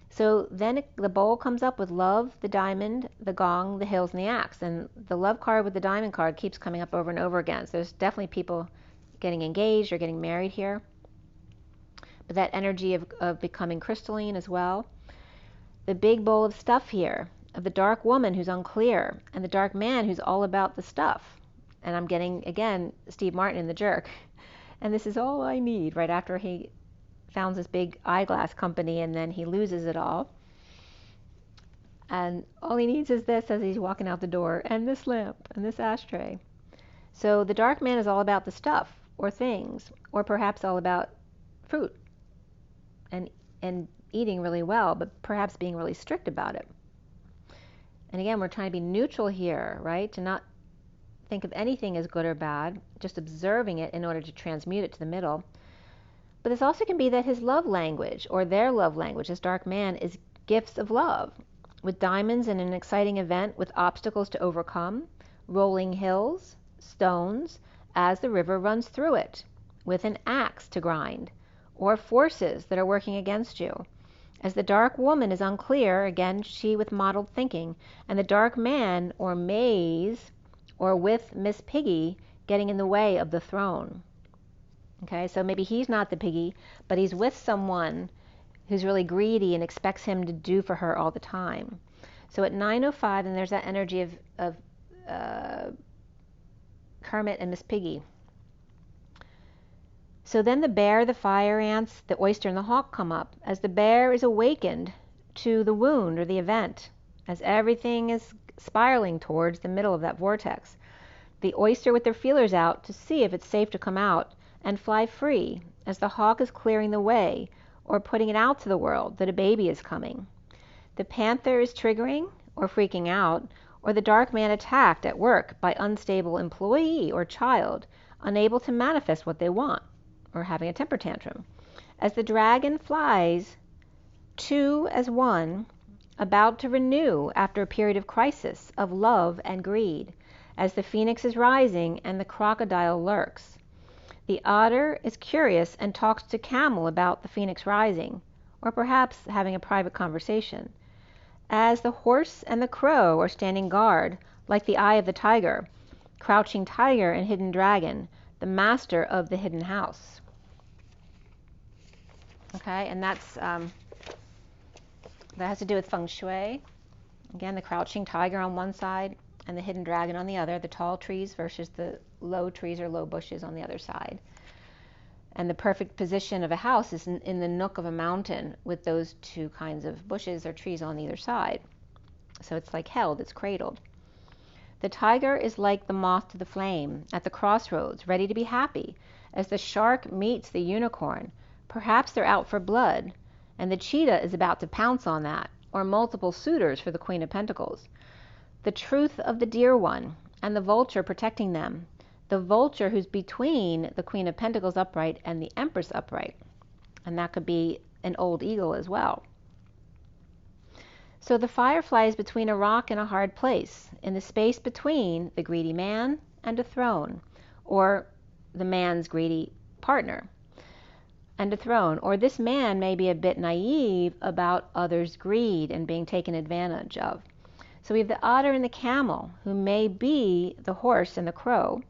So then the bowl comes up with love, the diamond, the gong, the hills, and the axe. And the love card with the diamond card keeps coming up over and over again. So there's definitely people getting engaged or getting married here. But that energy of becoming crystalline as well. The big bowl of stuff here, of the dark woman who's unclear, and the dark man who's all about the stuff. And I'm getting, again, Steve Martin in The Jerk. And this is all I need, right after he founds this big eyeglass company and then he loses it all. And all he needs is this as he's walking out the door, and this lamp, and this ashtray. So the dark man is all about the stuff, or things, or perhaps all about fruit, and eating really well, but perhaps being really strict about it. And again, we're trying to be neutral here, right? To not think of anything as good or bad, just observing it in order to transmute it to the middle. But this also can be that his love language, or their love language, this dark man, is gifts of love, with diamonds in an exciting event with obstacles to overcome, rolling hills, stones, as the river runs through it, with an axe to grind, or forces that are working against you. As the dark woman is unclear, again, she with mottled thinking, and the dark man, or maze, or with Miss Piggy, getting in the way of the throne. Okay, so maybe he's not the piggy, but he's with someone who's really greedy and expects him to do for her all the time. So at 9:05, and there's that energy of Kermit and Miss Piggy. So then the bear, the fire ants, the oyster, and the hawk come up, as the bear is awakened to the wound or the event, as everything is spiraling towards the middle of that vortex. The oyster with their feelers out to see if it's safe to come out and fly free, as the hawk is clearing the way or putting it out to the world that a baby is coming. The panther is triggering or freaking out, or the dark man attacked at work by unstable employee or child, unable to manifest what they want, or having a temper tantrum. As the dragon flies, two as one, about to renew after a period of crisis, of love and greed, as the phoenix is rising and the crocodile lurks. The otter is curious and talks to camel about the phoenix rising, or perhaps having a private conversation. As the horse and the crow are standing guard, like the eye of the tiger, crouching tiger and hidden dragon, the master of the hidden house. Okay, and that has to do with feng shui. Again, the crouching tiger on one side and the hidden dragon on the other, the tall trees versus the low trees or low bushes on the other side. And the perfect position of a house is in the nook of a mountain with those two kinds of bushes or trees on either side. So it's like held, it's cradled. The tiger is like the moth to the flame at the crossroads, ready to be happy, as the shark meets the unicorn. Perhaps they're out for blood, and the cheetah is about to pounce on that, or multiple suitors for the Queen of Pentacles. The truth of the dear one, and the vulture protecting them. The vulture who's between the Queen of Pentacles upright and the Empress upright. And that could be an old eagle as well. So the firefly is between a rock and a hard place, in the space between the greedy man and a throne, or the man's greedy partner and a throne. Or this man may be a bit naive about others' greed and being taken advantage of. So we have the otter and the camel, who may be the horse and the crow,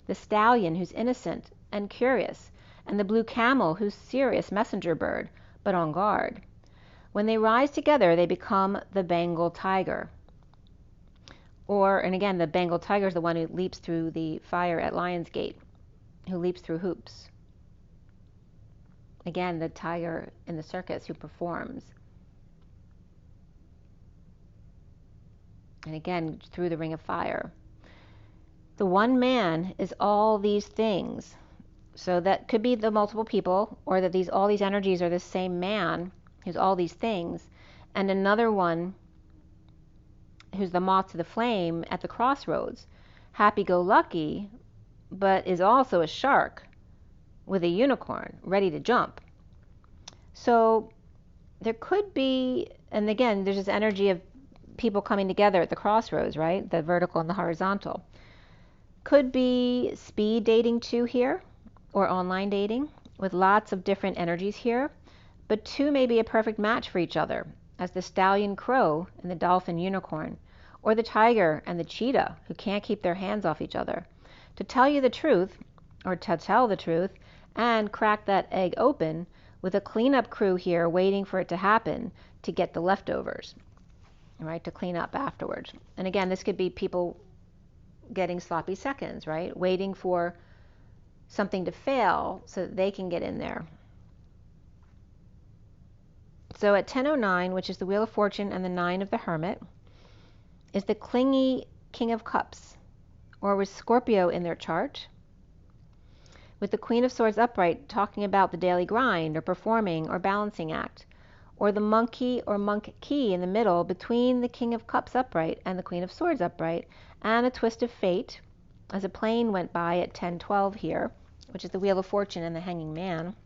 the stallion, who's innocent and curious, and the blue camel, who's serious messenger bird, but on guard. When they rise together, they become the Bengal tiger. And again, the Bengal tiger is the one who leaps through the fire at Lionsgate, who leaps through hoops. Again, the tiger in the circus who performs. And again, through the ring of fire. The one man is all these things. So that could be the multiple people, or that all these energies are the same man who's all these things, and another one who's the moth to the flame at the crossroads, happy-go-lucky, but is also a shark with a unicorn ready to jump. So there could be, and again, there's this energy of people coming together at the crossroads, right? The vertical and the horizontal. Could be speed dating too here, or online dating, with lots of different energies here. But two may be a perfect match for each other, as the stallion crow and the dolphin unicorn, or the tiger and the cheetah, who can't keep their hands off each other. To tell you the truth, or to tell the truth, and crack that egg open, with a cleanup crew here waiting for it to happen to get the leftovers, right, to clean up afterwards. And again, this could be people getting sloppy seconds, right, waiting for something to fail so that they can get in there. So at 10:09, which is the Wheel of Fortune and the 9 of the Hermit, is the clingy King of Cups, or with Scorpio in their chart, with the Queen of Swords upright talking about the daily grind or performing or balancing act, or the monkey or monk key in the middle between the King of Cups upright and the Queen of Swords upright, and a twist of fate as a plane went by at 10:12 here, which is the Wheel of Fortune and the Hanging Man.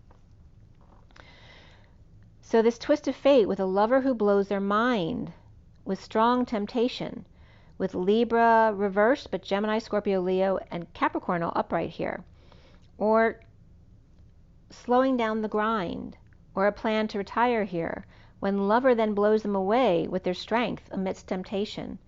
So this twist of fate with a lover who blows their mind, with strong temptation, with Libra reversed, but Gemini, Scorpio, Leo, and Capricorn all upright here, or slowing down the grind, or a plan to retire here, when lover then blows them away with their strength amidst temptation,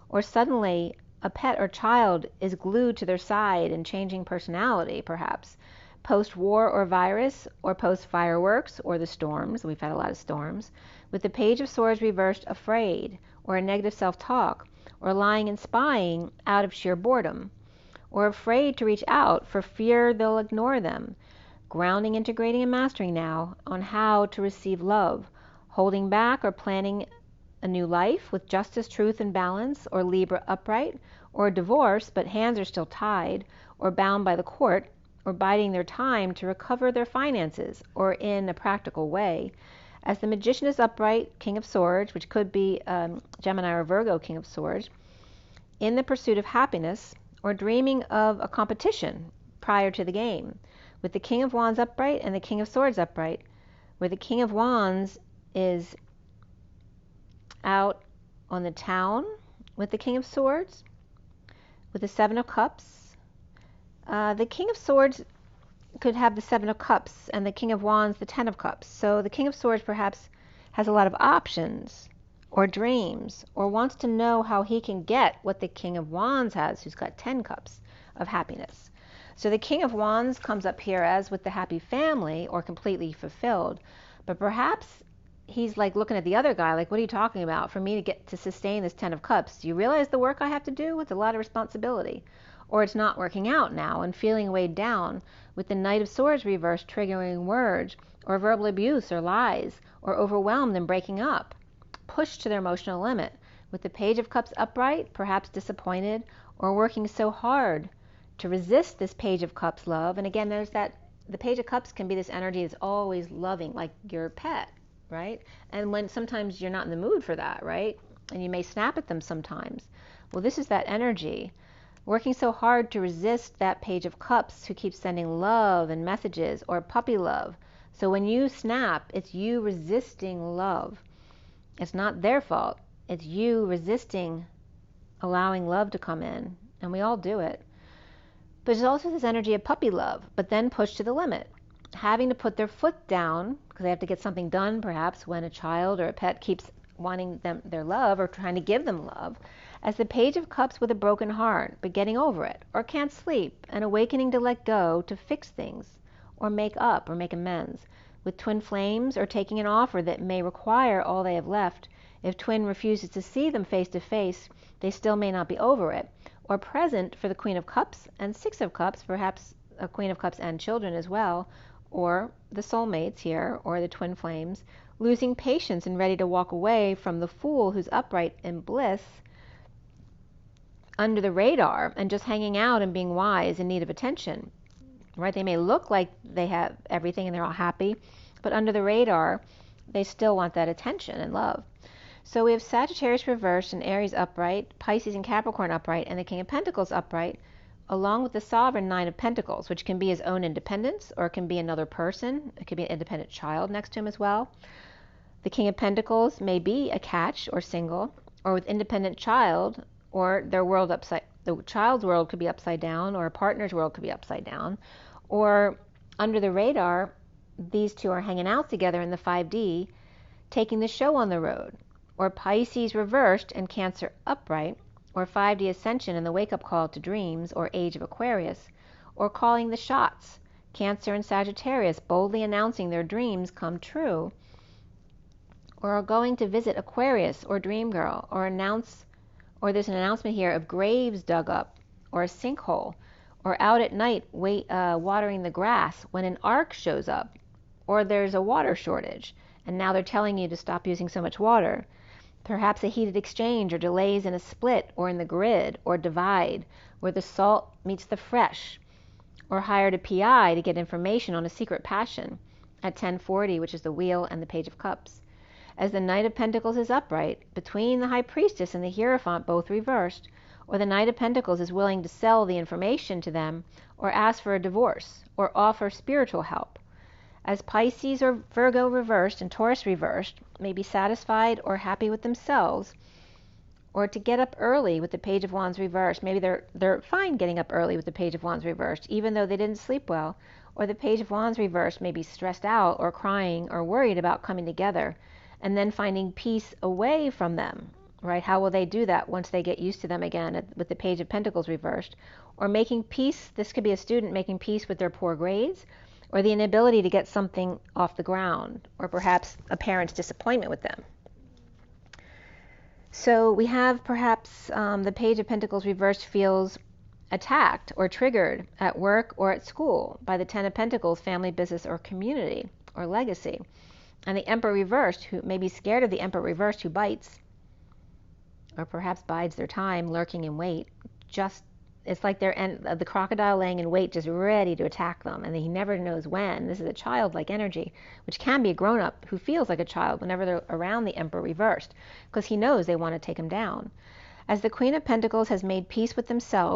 or suddenly a pet or child is glued to their side and changing personality, perhaps, post-war or virus, or post-fireworks, or the storms. We've had a lot of storms. With the Page of Swords reversed, afraid, or a negative self-talk, or lying and spying out of sheer boredom, or afraid to reach out for fear they'll ignore them. Grounding, integrating, and mastering now on how to receive love, holding back or planning a new life with justice, truth, and balance, or Libra upright, or a divorce, but hands are still tied, or bound by the court, or biding their time to recover their finances, or in a practical way. As the Magician is upright, King of Swords, which could be Gemini or Virgo, King of Swords, in the pursuit of happiness, or dreaming of a competition prior to the game, with the King of Wands upright and the King of Swords upright, where the King of Wands is out on the town with the King of Swords, with the Seven of Cups. The King of Swords could have the Seven of Cups and the King of Wands the Ten of Cups. So the King of Swords perhaps has a lot of options or dreams, or wants to know how he can get what the King of Wands has, who's got 10 cups of happiness. So the King of Wands comes up here as with the happy family or completely fulfilled, but perhaps he's like looking at the other guy like, what are you talking about? For me to get to sustain this 10 of cups, do you realize the work I have to do? It's a lot of responsibility. Or it's not working out now and feeling weighed down with the Knight of Swords reversed, triggering words or verbal abuse or lies, or overwhelmed and breaking up, pushed to their emotional limit, with the Page of Cups upright, perhaps disappointed or working so hard to resist this Page of Cups love. And again, there's that, the Page of Cups can be this energy that's always loving, like your pet, right? And when sometimes you're not in the mood for that, right? And you may snap at them sometimes. Well, this is that energy, working so hard to resist that Page of Cups who keeps sending love and messages, or puppy love. So when you snap, it's you resisting love. It's not their fault. It's you resisting allowing love to come in. And we all do it. But there's also this energy of puppy love, but then pushed to the limit, having to put their foot down because they have to get something done, perhaps when a child or a pet keeps wanting them their love or trying to give them love, as the Page of Cups with a broken heart, but getting over it, or can't sleep, and awakening to let go, to fix things, or make up, or make amends, with twin flames, or taking an offer that may require all they have left. If twin refuses to see them face to face, they still may not be over it, or present for the Queen of Cups and Six of Cups, perhaps a Queen of Cups and children as well, or the soulmates here, or the twin flames, losing patience and ready to walk away from the Fool who's upright in bliss, under the radar, and just hanging out and being wise in need of attention, right? They may look like they have everything and they're all happy, but under the radar, they still want that attention and love. So we have Sagittarius reversed and Aries upright, Pisces and Capricorn upright, and the King of Pentacles upright, along with the Sovereign Nine of Pentacles, which can be his own independence, or it can be another person. It could be an independent child next to him as well. The King of Pentacles may be a catch or single, or with independent child, or their world upside, the child's world could be upside down, or a partner's world could be upside down, or under the radar, these two are hanging out together in the 5D, taking the show on the road, or Pisces reversed and Cancer upright, or 5D ascension and the wake-up call to dreams, or age of Aquarius, or calling the shots, Cancer and Sagittarius boldly announcing their dreams come true, or are going to visit Aquarius or Dream Girl, or there's an announcement here of graves dug up, or a sinkhole, or out at night watering the grass when an ark shows up, or there's a water shortage, and now they're telling you to stop using so much water. Perhaps a heated exchange or delays in a split or in the grid or divide where the salt meets the fresh, or hired a PI to get information on a secret passion at 10:40, which is the Wheel and the Page of Cups. as the Knight of Pentacles is upright, between the High Priestess and the Hierophant both reversed, or the Knight of Pentacles is willing to sell the information to them, or ask for a divorce, or offer spiritual help. As Pisces or Virgo reversed and Taurus reversed may be satisfied or happy with themselves, or to get up early with the Page of Wands reversed. Maybe they're fine getting up early with the Page of Wands reversed, even though they didn't sleep well. Or the Page of Wands reversed may be stressed out or crying or worried about coming together, and then finding peace away from them, right? How will they do that once they get used to them again with the Page of Pentacles reversed? Or making peace, this could be a student making peace with their poor grades, or the inability to get something off the ground, or perhaps a parent's disappointment with them. So we have perhaps the Page of Pentacles reversed feels attacked or triggered at work or at school by the Ten of Pentacles, family, business, or community, or legacy. And the Emperor reversed, who may be scared of the Emperor reversed, who bites, or perhaps bides their time, lurking in wait. It's like they're the crocodile laying in wait, just ready to attack them, and he never knows when. This is a childlike energy, which can be a grown-up who feels like a child whenever they're around the Emperor reversed, because he knows they want to take him down. As the Queen of Pentacles has made peace with themselves,